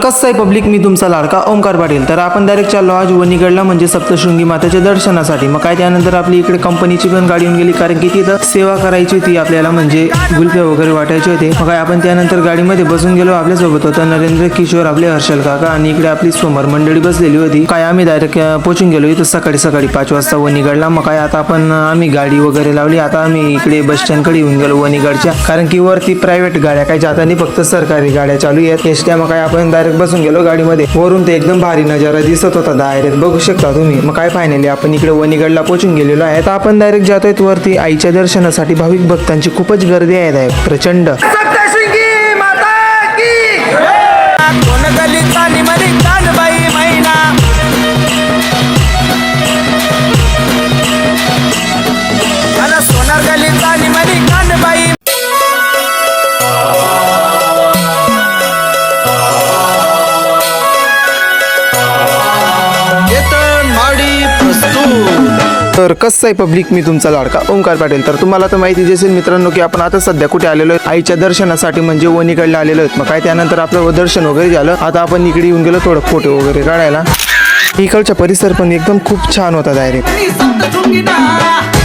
कसं आहे पब्लिक, मी तुमचा लाडका ओमकार पाटील. तर आपण डायरेक्ट चाललो आज वणीगडला, म्हणजे सप्तशृंगी मातेच्या दर्शनासाठी. मग काय त्यानंतर आपली इकडे कंपनीची पण गाडी येऊन गेली, कारण की तिथं सेवा करायची होती आपल्याला, म्हणजे गुलप्या वगैरे वाटायचे होते. मग काय आपण त्यानंतर गाडीमध्ये बसून गेलो. आपल्यासोबत होता नरेंद्र किशोर, आपले हर्षल काका, आणि इकडे आपली समोर मंडळी बसलेली होती. काय आम्ही डायरेक्ट पोहोचून गेलो इथं सकाळी 5 वाजता वणीगडला. मग काय आता आपण आम्ही गाडी वगैरे लावली. आता आम्ही इकडे बस स्टँड कडे येऊन गेलो वणीगडच्या, कारण की वरती प्रायव्हेट गाड्या काही जाता नाही, फक्त सरकारी गाड्या चालू आहेत एसट्या. मग काय आपण डायरेक्ट बसून गेलो गाडीमध्ये. वरून ते एकदम भारी नजारा दिसत होता डायरेक्ट, बघू शकता तुम्ही. मग काय फायनली आपण इकडे वणीगडला पोहोचून गेलेलो आहे. आता आपण डायरेक्ट जातोय वरती आईच्या दर्शनासाठी. भाविक भक्तांची खूपच गर्दी आहे प्रचंड. तर कसं आहे पब्लिक, मी तुमचा लाडका ओमकार पाटील. तर तुम्हाला तर माहिती असेल मित्रांनो की आपण आता सध्या कुठे आलेलो आहे, आईच्या दर्शनासाठी, म्हणजे वणीगडला आलेलो आहेत. मग काय त्यानंतर आपलं दर्शन वगैरे झालं. आता आपण इकडे येऊन गेलो थोडं फोटो वगैरे काढायला. इकडचा परिसर पण एकदम खूप छान होता डायरेक्ट.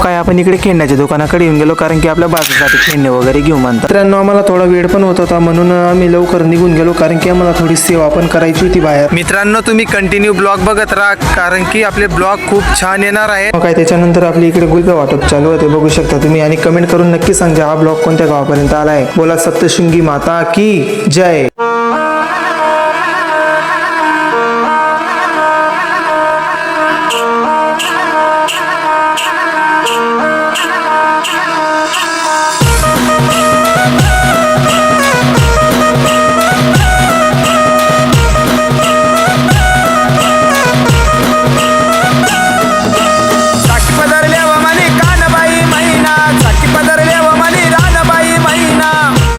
काय आपण इकडे खेळण्याच्या दुकानाकडे येऊन गेलो, कारण की आपल्या बाजूसाठी खेळणे वगैरे घेऊ म्हणतात. मित्रांनो आम्हाला थोडा वेळ पण होत होता, म्हणून आम्ही लवकर निघून गेलो, कारण की आम्हाला थोडी सेवा पण करायची होती बाहेर. मित्रांनो तुम्ही कंटिन्यू ब्लॉग बघत राहा, कारण की आपले ब्लॉग खूप छान येणार आहे. काय त्याच्यानंतर आपली इकडे गुलप्या वाटप चालू होते, बघू शकता तुम्ही. आणि कमेंट करून नक्की सांगा हा ब्लॉग कोणत्या गावापर्यंत आलाय. बोला सप्तशृंगी माता की जय.